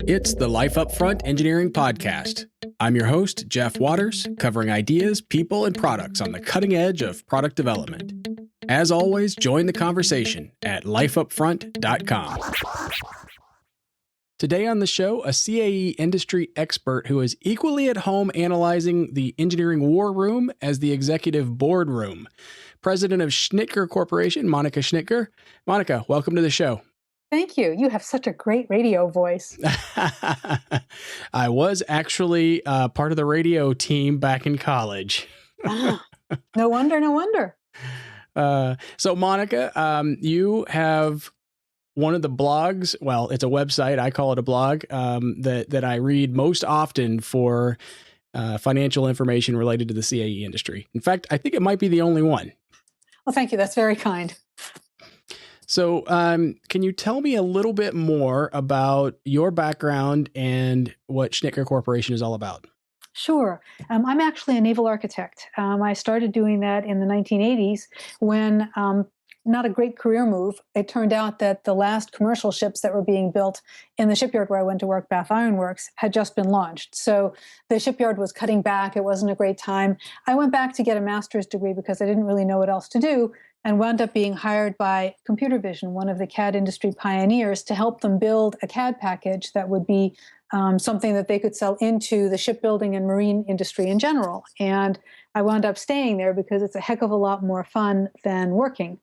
It's the Life Upfront Engineering Podcast. I'm your host, Jeff Waters, covering ideas, people, and products on the cutting edge of product development. As always, join the conversation at lifeupfront.com. Today on the show, a CAE industry expert who is equally at home analyzing the engineering war room as the executive boardroom. President of Schnitger Corporation, Monica Schnitger. Monica, welcome to the show. Thank you. You have such a great radio voice. I was actually part of the radio team back in college. No wonder. So Monica, you have one of the blogs, well, it's a website, I call it a blog, that I read most often for financial information related to the CAE industry. In fact, I think it might be the only one. Well, thank you. That's very kind. So can you tell me a little bit more about your background and what Schnitger Corporation is all about? Sure. I'm actually a naval architect. I started doing that in the 1980s when, not a great career move, it turned out that the last commercial ships that were being built in the shipyard where I went to work, Bath Iron Works, had just been launched. So the shipyard was cutting back. It wasn't a great time. I went back to get a master's degree because I didn't really know what else to do, and wound up being hired by Computer Vision, one of the CAD industry pioneers, to help them build a CAD package that would be something that they could sell into the shipbuilding and marine industry in general. And I wound up staying there because it's a heck of a lot more fun than working.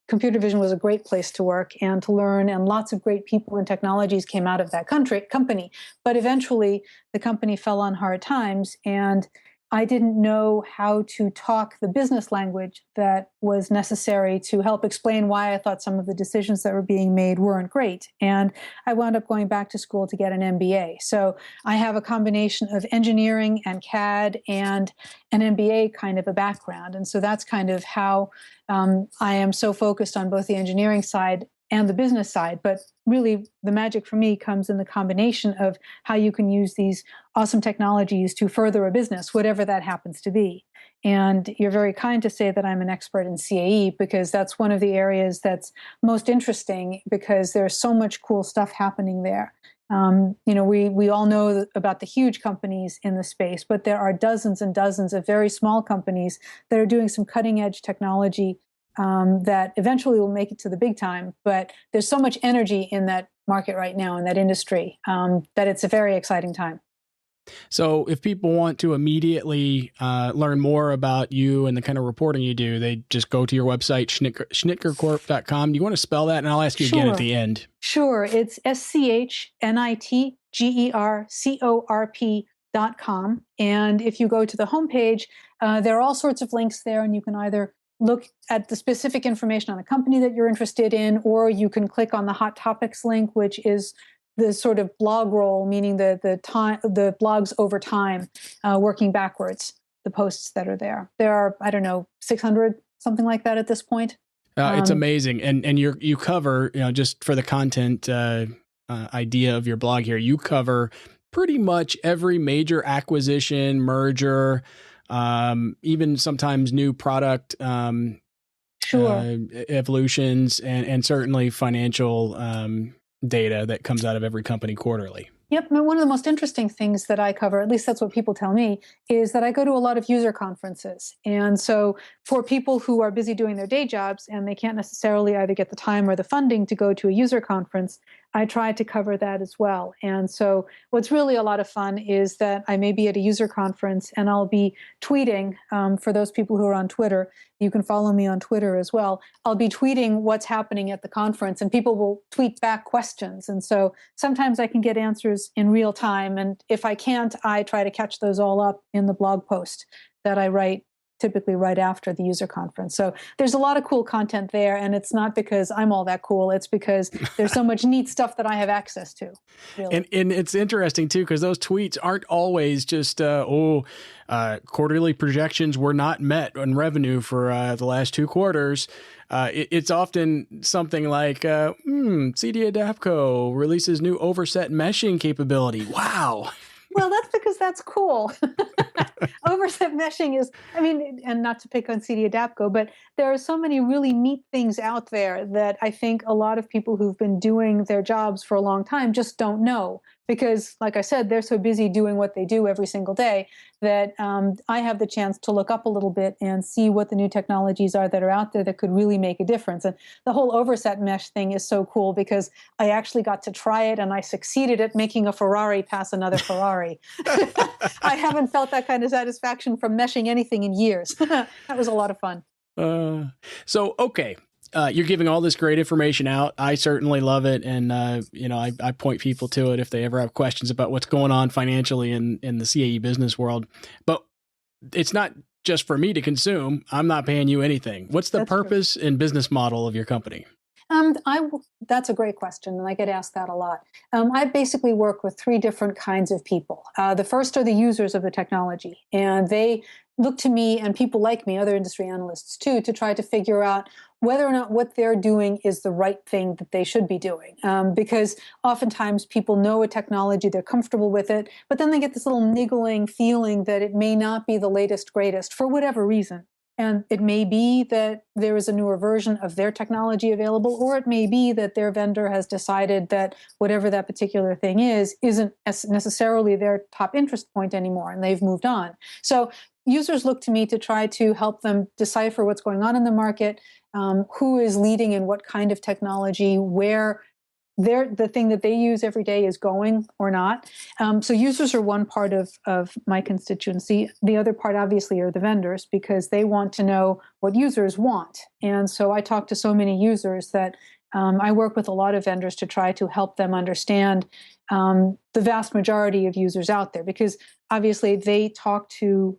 Computer Vision was a great place to work and to learn, and lots of great people and technologies came out of that company. But eventually, the company fell on hard times, and I didn't know how to talk the business language that was necessary to help explain why I thought some of the decisions that were being made weren't great. And I wound up going back to school to get an MBA. So I have a combination of engineering and CAD and an MBA kind of a background. And so that's kind of how I am so focused on both the engineering side and the business side. But really, the magic for me comes in the combination of how you can use these awesome technologies to further a business, whatever that happens to be. And you're very kind to say that I'm an expert in CAE, because that's one of the areas that's most interesting, because there's so much cool stuff happening there. We all know about the huge companies in the space, but there are dozens and dozens of very small companies that are doing some cutting edge technology that eventually will make it to the big time. But there's so much energy in that market right now, in that industry, that it's a very exciting time. So if people want to immediately learn more about you and the kind of reporting you do, they just go to your website, schnitgercorp.com. Do you want to spell that? And I'll ask you again at the end. Sure. It's SCHNITGERCORP.com. And if you go to the homepage, there are all sorts of links there, and you can either look at the specific information on the company that you're interested in, or you can click on the Hot Topics link, which is the sort of blog roll, meaning the blogs over time, working backwards, the posts that are there. There are, 600, something like that at this point. It's amazing. And you cover, just for the content idea of your blog here, you cover pretty much every major acquisition, merger, even sometimes new product evolutions, and certainly financial data that comes out of every company quarterly. Yep. One of the most interesting things that I cover, at least that's what people tell me, is that I go to a lot of user conferences. And so for people who are busy doing their day jobs and they can't necessarily either get the time or the funding to go to a user conference, I try to cover that as well. And so what's really a lot of fun is that I may be at a user conference and I'll be tweeting, for those people who are on Twitter. You can follow me on Twitter as well. I'll be tweeting what's happening at the conference, and people will tweet back questions. And so sometimes I can get answers in real time. And if I can't, I try to catch those all up in the blog post that I write, typically right after the user conference. So there's a lot of cool content there, and it's not because I'm all that cool. It's because there's so much neat stuff that I have access to. Really. And it's interesting too, because those tweets aren't always just, quarterly projections were not met on revenue for the last 2 quarters. It's often something like, CD Adapco releases new Overset meshing capability. Wow. Well, that's because that's cool. Overset meshing is, I mean, and not to pick on CD Adapco, but there are so many really neat things out there that I think a lot of people who've been doing their jobs for a long time just don't know. Because, like I said, they're so busy doing what they do every single day that I have the chance to look up a little bit and see what the new technologies are that are out there that could really make a difference. And the whole Overset mesh thing is so cool because I actually got to try it and I succeeded at making a Ferrari pass another Ferrari. I haven't felt that kind of satisfaction from meshing anything in years. That was a lot of fun. Okay. You're giving all this great information out. I certainly love it. And, I point people to it if they ever have questions about what's going on financially in the CAE business world. But it's not just for me to consume. I'm not paying you anything. What's the purpose and business model of your company? That's a great question, and I get asked that a lot. I basically work with three different kinds of people. The first are the users of the technology, and they look to me and people like me, other industry analysts too, to try to figure out whether or not what they're doing is the right thing that they should be doing. Because oftentimes people know a technology, they're comfortable with it, but then they get this little niggling feeling that it may not be the latest, greatest for whatever reason. And it may be that there is a newer version of their technology available, or it may be that their vendor has decided that whatever that particular thing is, isn't necessarily their top interest point anymore, and they've moved on. So users look to me to try to help them decipher what's going on in the market, who is leading in what kind of technology, where the thing that they use every day is going or not. So users are one part of my constituency. The other part, obviously, are the vendors because they want to know what users want. And so I talk to so many users that I work with a lot of vendors to try to help them understand the vast majority of users out there, because obviously they talk to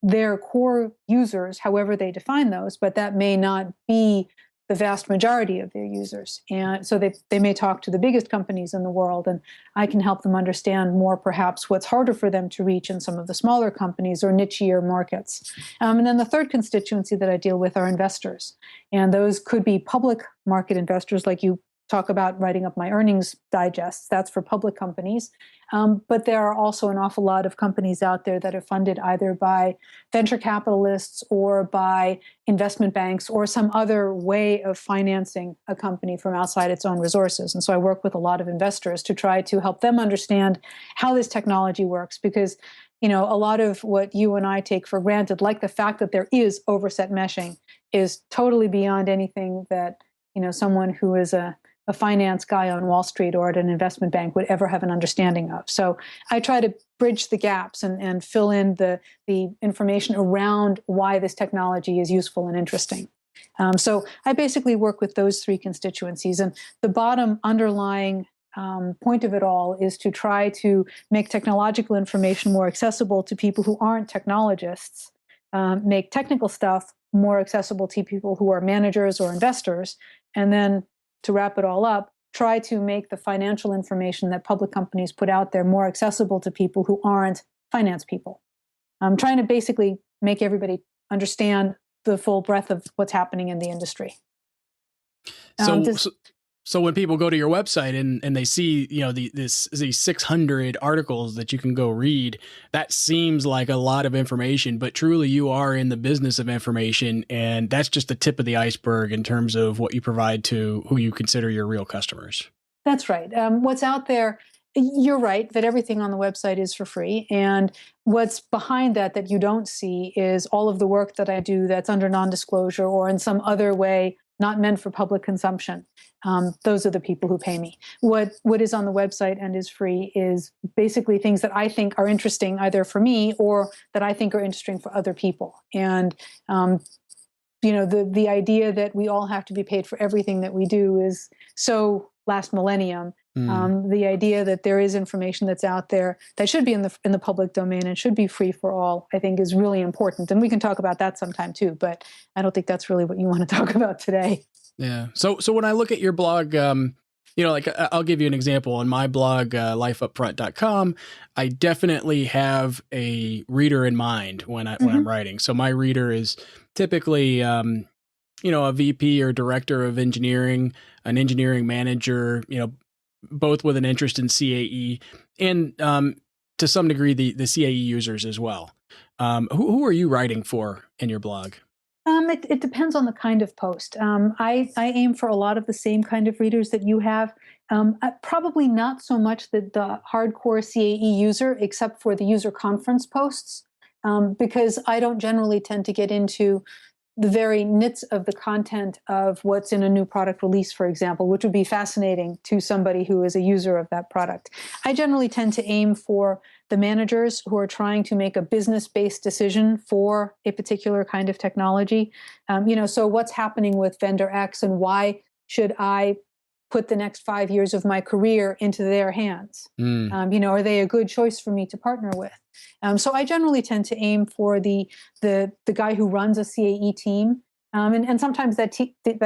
their core users, however they define those, but that may not be the vast majority of their users. And so they may talk to the biggest companies in the world, and I can help them understand more perhaps what's harder for them to reach in some of the smaller companies or nichier markets. And then the third constituency that I deal with are investors. And those could be public market investors, like you talk about writing up my earnings digests. That's for public companies. But there are also an awful lot of companies out there that are funded either by venture capitalists or by investment banks or some other way of financing a company from outside its own resources. And so I work with a lot of investors to try to help them understand how this technology works, because a lot of what you and I take for granted, like the fact that there is overset meshing, is totally beyond anything that someone who is a finance guy on Wall Street or at an investment bank would ever have an understanding of. So I try to bridge the gaps and fill in the information around why this technology is useful and interesting. So I basically work with those three constituencies. And the bottom underlying point of it all is to try to make technological information more accessible to people who aren't technologists, make technical stuff more accessible to people who are managers or investors, and then to wrap it all up, try to make the financial information that public companies put out there more accessible to people who aren't finance people. I'm trying to basically make everybody understand the full breadth of what's happening in the industry. So when people go to your website and they see, these 600 articles that you can go read, that seems like a lot of information, but truly you are in the business of information. And that's just the tip of the iceberg in terms of what you provide to who you consider your real customers. That's right. What's out there, you're right that everything on the website is for free. And what's behind that you don't see is all of the work that I do that's under non-disclosure or in some other way not meant for public consumption. Those are the people who pay me. What is on the website and is free is basically things that I think are interesting either for me or that I think are interesting for other people. And the idea that we all have to be paid for everything that we do is so last millennium. The idea that there is information that's out there that should be in the public domain and should be free for all, I think is really important. And we can talk about that sometime too, but I don't think that's really what you want to talk about today. Yeah. So when I look at your blog, I'll give you an example. On my blog, lifeupfront.com, I definitely have a reader in mind when I'm writing. So my reader is typically, a VP or director of engineering, an engineering manager, both with an interest in CAE. And to some degree the CAE users as well. Who are you writing for in your blog? It depends on the kind of post. I aim for a lot of the same kind of readers that you have. Probably not so much the hardcore CAE user, except for the user conference posts, because I don't generally tend to get into the very nits of the content of what's in a new product release, for example, which would be fascinating to somebody who is a user of that product. I generally tend to aim for the managers who are trying to make a business-based decision for a particular kind of technology. So what's happening with vendor X, and why should I put the next 5 years of my career into their hands? Are they a good choice for me to partner with? So I generally tend to aim for the guy who runs a CAE team, and sometimes that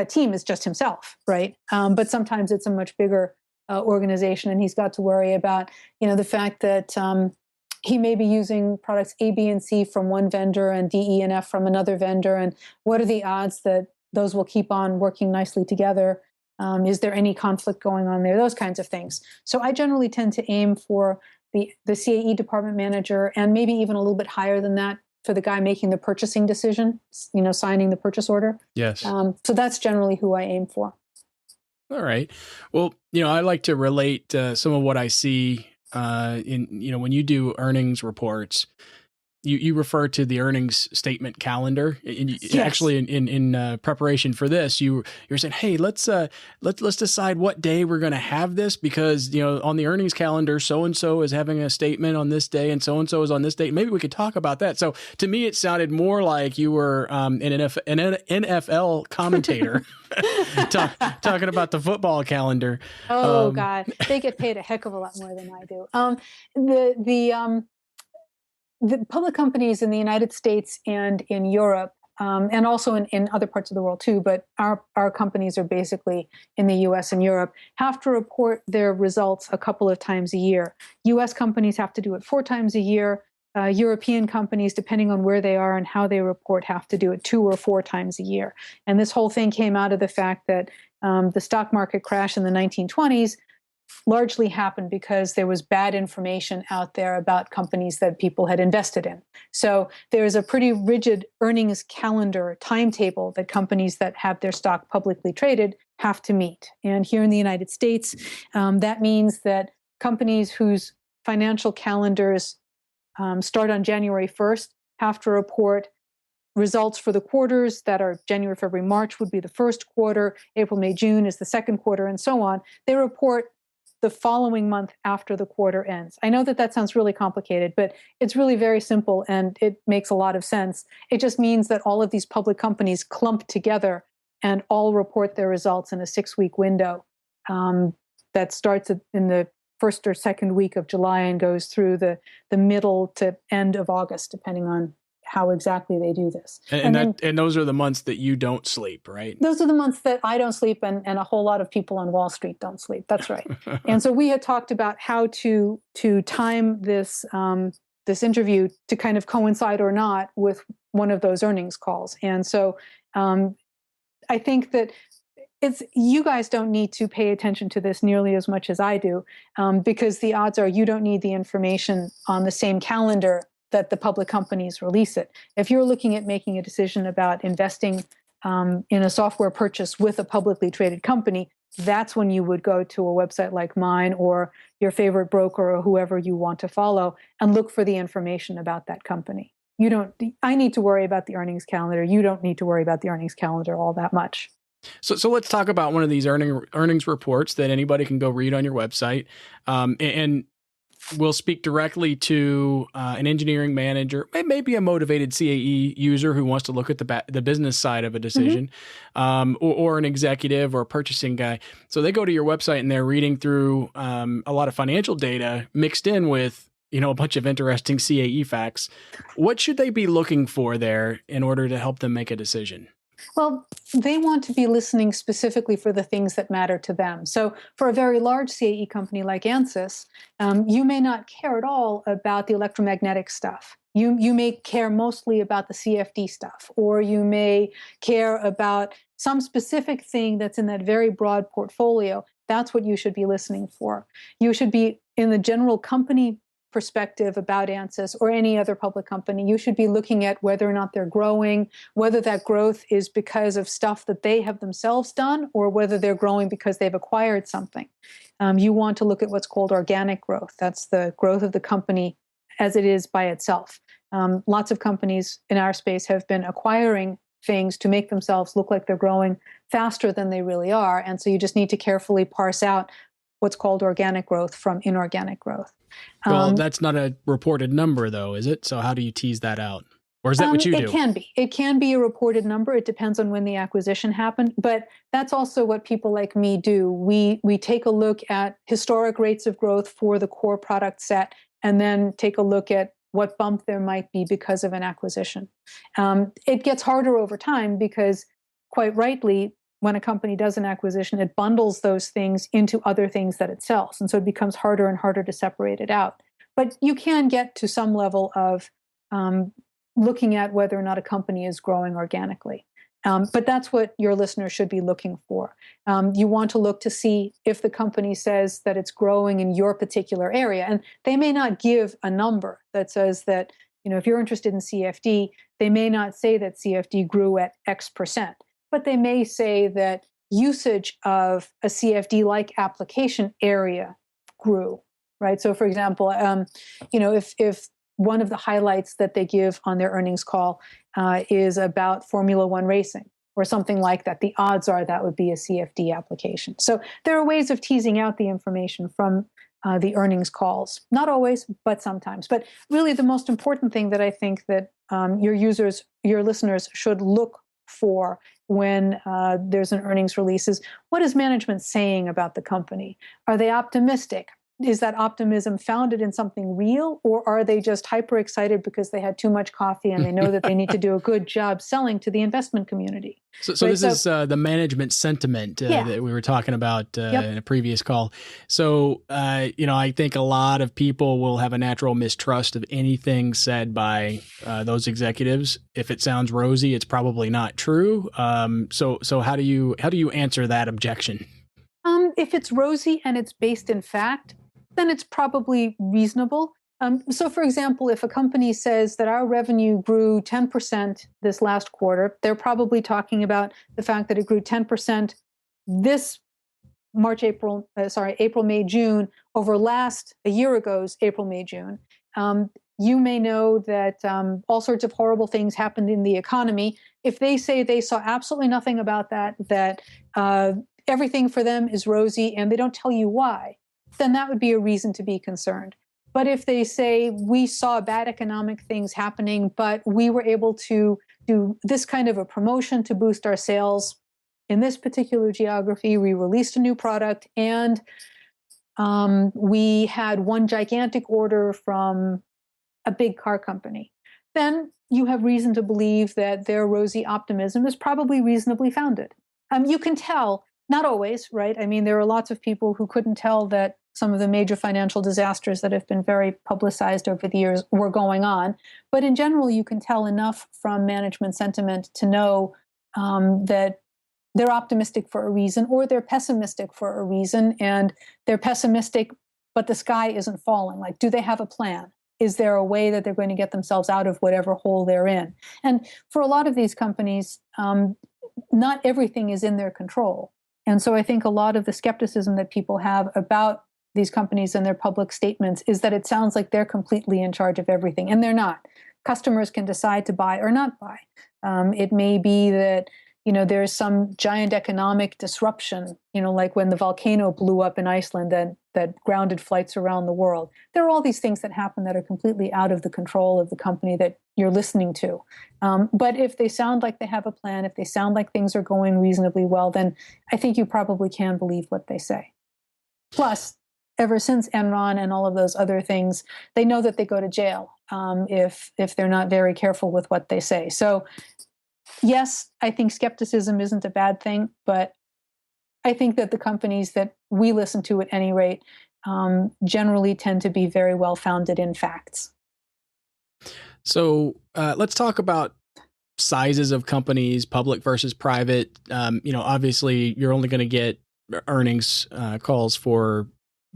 team is just himself, right? But sometimes it's a much bigger organization, and he's got to worry about the fact that he may be using products A, B, and C from one vendor and D, E, and F from another vendor, and what are the odds that those will keep on working nicely together? Is there any conflict going on there? Those kinds of things. So I generally tend to aim for the CAE department manager, and maybe even a little bit higher than that for the guy making the purchasing decision, signing the purchase order. Yes. So that's generally who I aim for. All right. Well, I like to relate some of what I see in, when you do earnings reports. You refer to the earnings statement calendar, and Yes. Actually in preparation for this, you're saying, hey, let's decide what day we're going to have this, because on the earnings calendar, so and so is having a statement on this day, and so is on this date. Maybe we could talk about that. So to me, it sounded more like you were an NFL commentator talking about the football calendar. Oh God, they get paid a heck of a lot more than I do. The public companies in the United States and in Europe, and also in other parts of the world too, but our companies are basically in the US and Europe, have to report their results a couple of times a year. US companies have to do it 4 times a year. European companies, depending on where they are and how they report, have to do it 2 or 4 times a year. And this whole thing came out of the fact that the stock market crash in the 1920s largely happened because there was bad information out there about companies that people had invested in. So there's a pretty rigid earnings calendar timetable that companies that have their stock publicly traded have to meet. And here in the United States, that means that companies whose financial calendars start on January 1st have to report results for the quarters that are January, February, March would be the first quarter, April, May, June is the second quarter, and so on. They report the following month after the quarter ends. I know that sounds really complicated, but it's really very simple, and it makes a lot of sense. It just means that all of these public companies clump together and all report their results in a 6-week window that starts in the first or second week of July and goes through the middle to end of August, depending on how exactly they do this. And those are the months that you don't sleep, right? Those are the months that I don't sleep, and a whole lot of people on Wall Street don't sleep. That's right. And so we had talked about how to time this this interview to kind of coincide or not with one of those earnings calls. And so I think that you guys don't need to pay attention to this nearly as much as I do, because the odds are you don't need the information on the same calendar that the public companies release it. If you're looking at making a decision about investing in a software purchase with a publicly traded company, that's when you would go to a website like mine or your favorite broker or whoever you want to follow and look for the information about that company. I need to worry about the earnings calendar. You don't need to worry about the earnings calendar all that much. So let's talk about one of these earnings reports that anybody can go read on your website. And we'll speak directly to an engineering manager, maybe a motivated CAE user who wants to look at the business side of a decision, or an executive or a purchasing guy. So they go to your website and they're reading through a lot of financial data mixed in with a bunch of interesting CAE facts. What should they be looking for there in order to help them make a decision? Well, they want to be listening specifically for the things that matter to them. So for a very large CAE company like ANSYS, you may not care at all about the electromagnetic stuff. You may care mostly about the CFD stuff, or you may care about some specific thing that's in that very broad portfolio. That's what you should be listening for. You should be in the general company perspective about Ansys or any other public company, you should be looking at whether or not they're growing, whether that growth is because of stuff that they have themselves done, or whether they're growing because they've acquired something. You want to look at what's called organic growth. That's the growth of the company as it is by itself. Lots of companies in our space have been acquiring things to make themselves look like they're growing faster than they really are. And so you just need to carefully parse out what's called organic growth from inorganic growth. Well, that's not a reported number, though, is it? So how do you tease that out? Or is that what you do? It can be. It can be a reported number. It depends on when the acquisition happened. But that's also what people like me do. We take a look at historic rates of growth for the core product set, and then take a look at what bump there might be because of an acquisition. It gets harder over time because, quite rightly, when a company does an acquisition, it bundles those things into other things that it sells. And so it becomes harder and harder to separate it out. But you can get to some level of looking at whether or not a company is growing organically. But that's what your listeners should be looking for. You want to look to see if the company says that it's growing in your particular area. And they may not give a number that says that, if you're interested in CFD, they may not say that CFD grew at X percent, but they may say that usage of a CFD-like application area grew, right? So for example, if one of the highlights that they give on their earnings call is about Formula One racing or something like that, the odds are that would be a CFD application. So there are ways of teasing out the information from the earnings calls. Not always, but sometimes. But really the most important thing that I think that your listeners should look for when there's an earnings release is, what is management saying about the company? Are they optimistic? Is that optimism founded in something real, or are they just hyper excited because they had too much coffee and they know that they need to do a good job selling to the investment community? So this is the management sentiment that we were talking about in a previous call. So, I think a lot of people will have a natural mistrust of anything said by those executives. If it sounds rosy, it's probably not true. So how do you answer that objection? If it's rosy and it's based in fact, then it's probably reasonable. So for example, if a company says that our revenue grew 10% this last quarter, they're probably talking about the fact that it grew 10% this April, May, June over a year ago's April, May, June. You may know that all sorts of horrible things happened in the economy. If they say they saw absolutely nothing about that everything for them is rosy and they don't tell you why, then that would be a reason to be concerned. But if they say we saw bad economic things happening, but we were able to do this kind of a promotion to boost our sales in this particular geography, we released a new product, and we had one gigantic order from a big car company, then you have reason to believe that their rosy optimism is probably reasonably founded. You can tell, not always, right? I mean, there are lots of people who couldn't tell that some of the major financial disasters that have been very publicized over the years were going on. But in general, you can tell enough from management sentiment to know that they're optimistic for a reason, or they're pessimistic for a reason. And they're pessimistic, but the sky isn't falling. Like, do they have a plan? Is there a way that they're going to get themselves out of whatever hole they're in? And for a lot of these companies, not everything is in their control. And so I think a lot of the skepticism that people have about these companies and their public statements is that it sounds like they're completely in charge of everything, and they're not. Customers can decide to buy or not buy. It may be that there's some giant economic disruption, like when the volcano blew up in Iceland that grounded flights around the world. There are all these things that happen that are completely out of the control of the company that you're listening to. But if they sound like they have a plan, if they sound like things are going reasonably well, then I think you probably can believe what they say. Plus, ever since Enron and all of those other things, they know that they go to jail if they're not very careful with what they say. So yes, I think skepticism isn't a bad thing, but I think that the companies that we listen to at any rate generally tend to be very well founded in facts. So let's talk about sizes of companies, public versus private. Obviously you're only going to get earnings calls for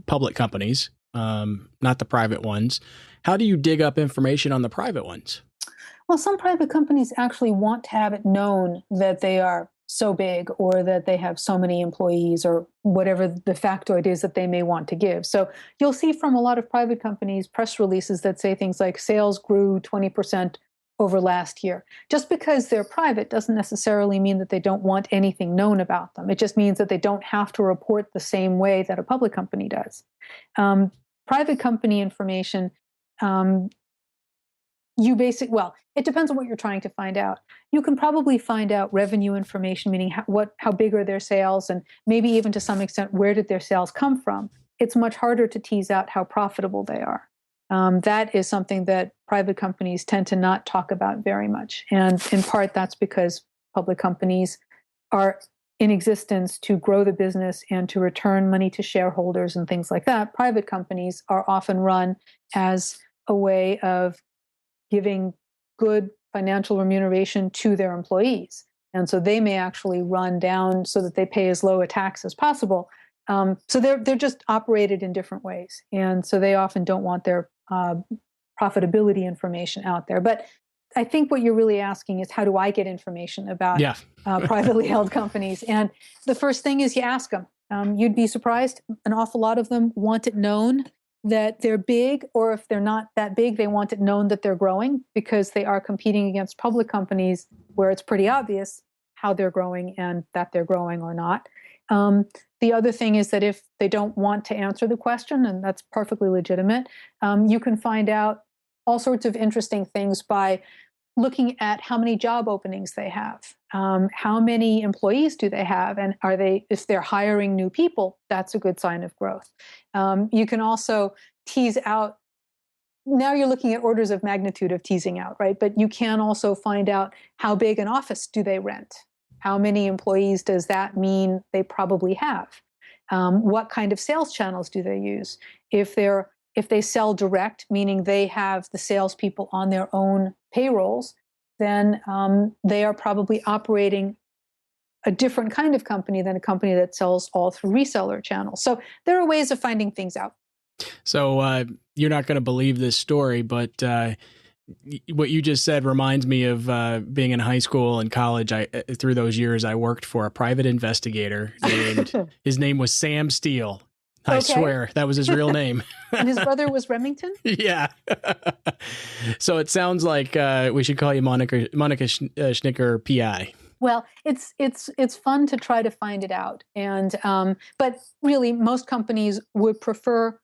public companies. not the private ones. How do you dig up information on the private ones? Well, some private companies actually want to have it known that they are so big or that they have so many employees or whatever the factoid is that they may want to give. So you'll see from a lot of private companies press releases that say things like sales grew 20% over last year. Just because they're private doesn't necessarily mean that they don't want anything known about them. It just means that they don't have to report the same way that a public company does. Private company information, it depends on what you're trying to find out. You can probably find out revenue information, meaning how big are their sales, and maybe even to some extent, where did their sales come from? It's much harder to tease out how profitable they are. That is something that private companies tend to not talk about very much. And in part, that's because public companies are in existence to grow the business and to return money to shareholders and things like that. Private companies are often run as a way of giving good financial remuneration to their employees. And so they may actually run down so that they pay as low a tax as possible. So they're just operated in different ways. And so they often don't want their profitability information out there. But I think what you're really asking is, how do I get information about privately held companies? And the first thing is you ask them. You'd be surprised. An awful lot of them want it known that they're big, or if they're not that big, they want it known that they're growing, because they are competing against public companies where it's pretty obvious how they're growing and that they're growing or not. The other thing is that if they don't want to answer the question, and that's perfectly legitimate, you can find out all sorts of interesting things by looking at how many job openings they have, how many employees do they have, and if they're hiring new people, that's a good sign of growth. You can also tease out, now you're looking at orders of magnitude of teasing out, right? But you can also find out how big an office do they rent? How many employees does that mean they probably have? What kind of sales channels do they use? If they sell direct, meaning they have the salespeople on their own payrolls, then they are probably operating a different kind of company than a company that sells all through reseller channels. So there are ways of finding things out. So you're not going to believe this story, but what you just said reminds me of being in high school and college. Through those years, I worked for a private investigator his name was Sam Steele. I swear that was his real name. And his brother was Remington? Yeah. So it sounds like we should call you Monica Schnitger PI. Well, it's fun to try to find it out. And but really, most companies would prefer,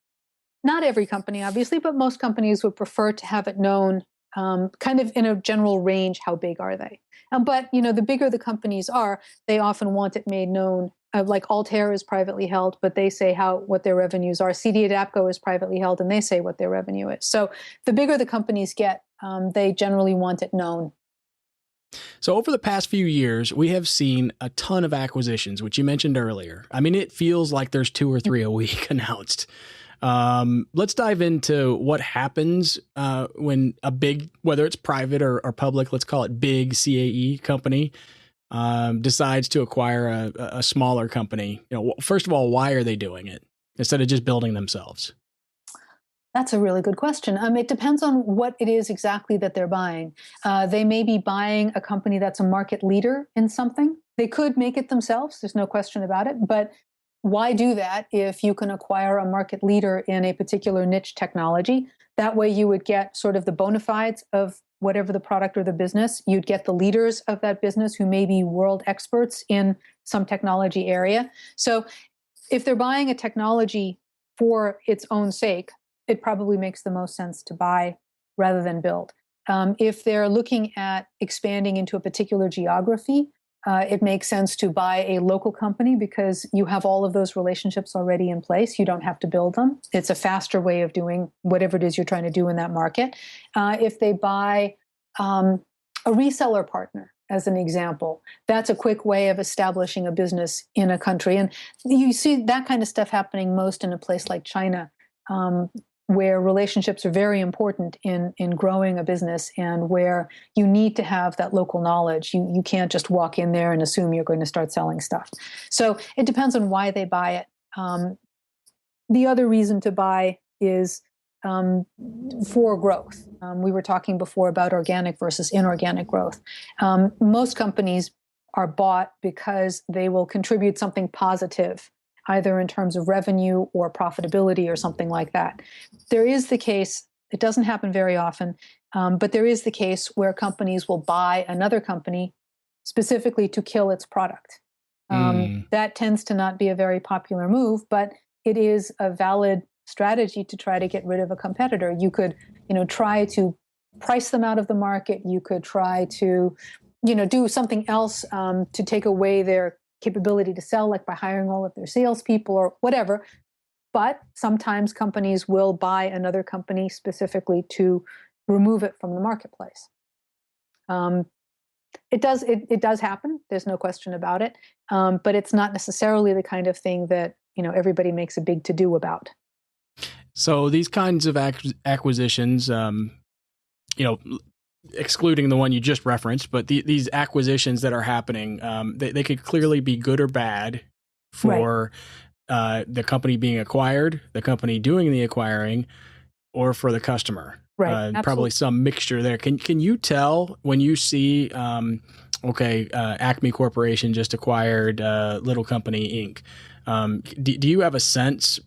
not every company, obviously, but most companies would prefer to have it known kind of in a general range, how big are they? But, the bigger the companies are, they often want it made known. Like Altair is privately held, but they say what their revenues are. CD Adapco is privately held, and they say what their revenue is. So the bigger the companies get, they generally want it known. So over the past few years, we have seen a ton of acquisitions, which you mentioned earlier. I mean, it feels like there's 2 or 3 a week announced. Let's dive into what happens when a big, whether it's private or public, let's call it big CAE company, decides to acquire a smaller company. First of all, why are they doing it instead of just building themselves? That's a really good question. It depends on what it is exactly that they're buying. They may be buying a company that's a market leader in something. They could make it themselves. There's no question about it. But why do that if you can acquire a market leader in a particular niche technology? That way you would get sort of the bona fides of whatever the product or the business. You'd get the leaders of that business who may be world experts in some technology area. So if they're buying a technology for its own sake, it probably makes the most sense to buy rather than build. If they're looking at expanding into a particular geography, it makes sense to buy a local company because you have all of those relationships already in place. You don't have to build them. It's a faster way of doing whatever it is you're trying to do in that market. If they buy a reseller partner, as an example, that's a quick way of establishing a business in a country. And you see that kind of stuff happening most in a place like China, where relationships are very important in growing a business and where you need to have that local knowledge. You can't just walk in there and assume you're going to start selling stuff. So it depends on why they buy it. The other reason to buy is for growth. We were talking before about organic versus inorganic growth. Most companies are bought because they will contribute something positive, either in terms of revenue or profitability or something like that. There is the case, it doesn't happen very often, but there is the case where companies will buy another company specifically to kill its product. That tends to not be a very popular move, but it is a valid strategy to try to get rid of a competitor. You could, try to price them out of the market. You could try to, do something else to take away their capability to sell, like by hiring all of their salespeople or whatever. But sometimes companies will buy another company specifically to remove it from the marketplace. It does happen. There's no question about it. But it's not necessarily the kind of thing that, everybody makes a big to-do about. So these kinds of acquisitions, excluding the one you just referenced, but these acquisitions that are happening, they could clearly be good or bad for the company being acquired, the company doing the acquiring, or for the customer. Right. Probably some mixture there. Can you tell when you see, Acme Corporation just acquired Little Company Inc. Do you have a sense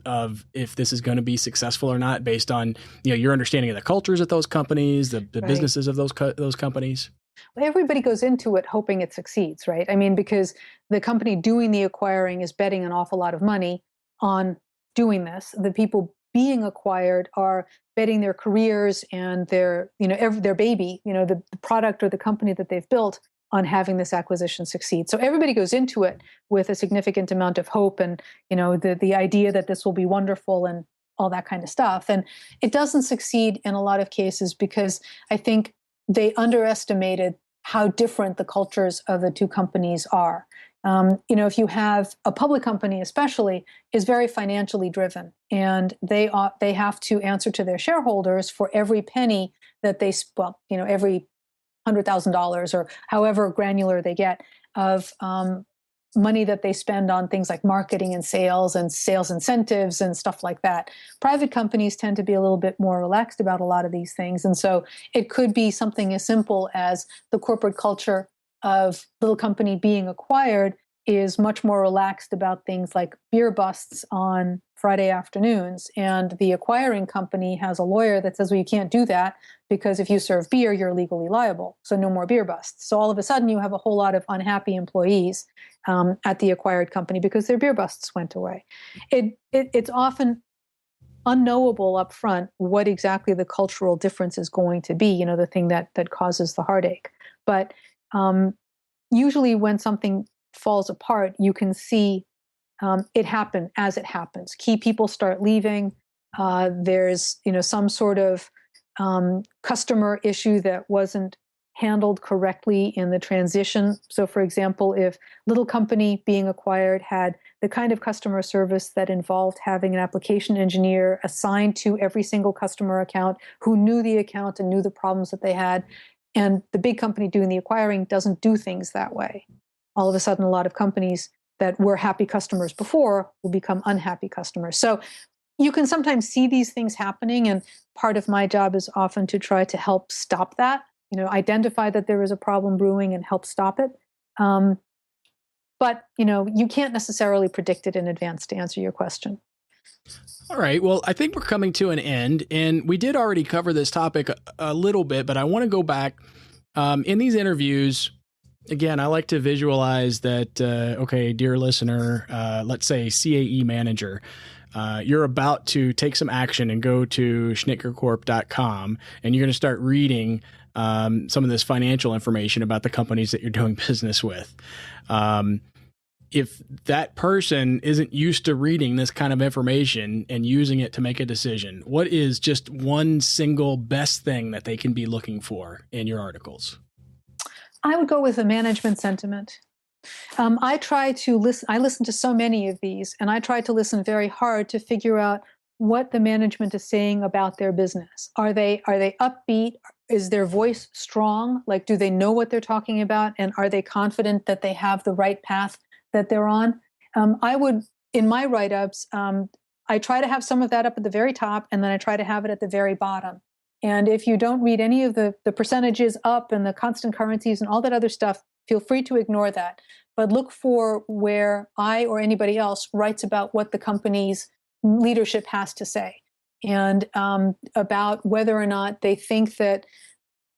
of if this is going to be successful or not based on your understanding of the cultures at those companies, the businesses of those companies? Well, everybody goes into it hoping it succeeds, right? I mean, because the company doing the acquiring is betting an awful lot of money on doing this. The people being acquired are betting their careers and their baby, the product or the company that they've built on having this acquisition succeed. So everybody goes into it with a significant amount of hope and, the idea that this will be wonderful and all that kind of stuff. And it doesn't succeed in a lot of cases because I think they underestimated how different the cultures of the two companies are. If you have a public company, especially, is very financially driven, and they have to answer to their shareholders for every penny that they every $100,000 or however granular they get of money that they spend on things like marketing and sales incentives and stuff like that. Private companies tend to be a little bit more relaxed about a lot of these things. And so it could be something as simple as the corporate culture of Little Company being acquired is much more relaxed about things like beer busts on Friday afternoons. And the acquiring company has a lawyer that says, well, you can't do that because if you serve beer, you're legally liable. So no more beer busts. So all of a sudden you have a whole lot of unhappy employees at the acquired company because their beer busts went away. It's often unknowable up front what exactly the cultural difference is going to be, the thing that causes the heartache. But usually when something falls apart, you can see it happen as it happens. Key people start leaving. There's some sort of customer issue that wasn't handled correctly in the transition. So, for example, if Little Company being acquired had the kind of customer service that involved having an application engineer assigned to every single customer account who knew the account and knew the problems that they had, and the big company doing the acquiring doesn't do things that way, all of a sudden, a lot of companies that were happy customers before will become unhappy customers. So you can sometimes see these things happening. And part of my job is often to try to help stop that, identify that there is a problem brewing and help stop it. But, you can't necessarily predict it in advance, to answer your question. All right. Well, I think we're coming to an end, and we did already cover this topic a little bit, but I want to go back in these interviews. Again, I like to visualize that, dear listener, let's say CAE manager, you're about to take some action and go to schnitgercorp.com, and you're going to start reading some of this financial information about the companies that you're doing business with. If that person isn't used to reading this kind of information and using it to make a decision, what is just one single best thing that they can be looking for in your articles? I would go with the management sentiment. I try to listen. I listen to so many of these, and I try to listen very hard to figure out what the management is saying about their business. Are they upbeat? Is their voice strong? Like, do they know what they're talking about? And are they confident that they have the right path that they're on? I would, in my write-ups, I try to have some of that up at the very top, and then I try to have it at the very bottom. And if you don't read any of the percentages up and the constant currencies and all that other stuff, feel free to ignore that. But look for where I or anybody else writes about what the company's leadership has to say, and about whether or not they think that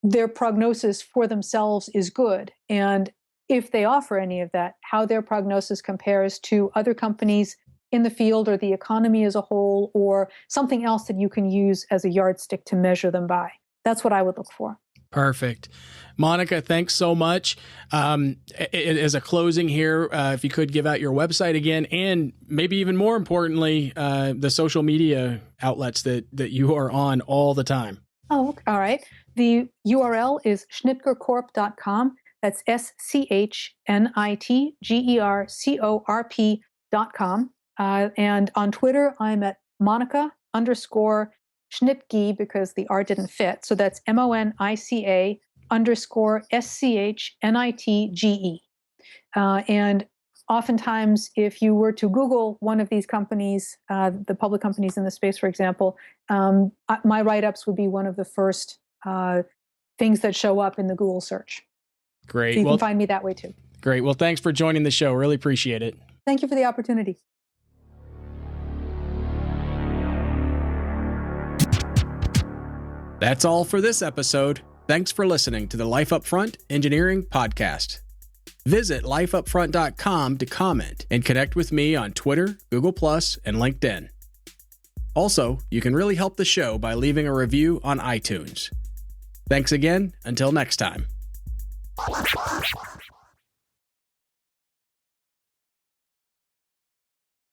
their prognosis for themselves is good. And if they offer any of that, how their prognosis compares to other companies in the field or the economy as a whole, or something else that you can use as a yardstick to measure them by. That's what I would look for. Perfect. Monica, thanks so much. As a closing here, if you could give out your website again, and maybe even more importantly, the social media outlets that you are on all the time. Oh, all right. The URL is schnitgercorp.com. That's SCHNITGERCORP.com. And on Twitter, I'm at Monica_Schnitge, because the R didn't fit. So that's MONICA_SCHNITGE. And oftentimes, if you were to Google one of these companies, the public companies in the space, for example, my write-ups would be one of the first things that show up in the Google search. Great. So you can find me that way too. Great. Well, thanks for joining the show. Really appreciate it. Thank you for the opportunity. That's all for this episode. Thanks for listening to the Life Upfront Engineering Podcast. Visit lifeupfront.com to comment and connect with me on Twitter, Google+, and LinkedIn. Also, you can really help the show by leaving a review on iTunes. Thanks again. Until next time.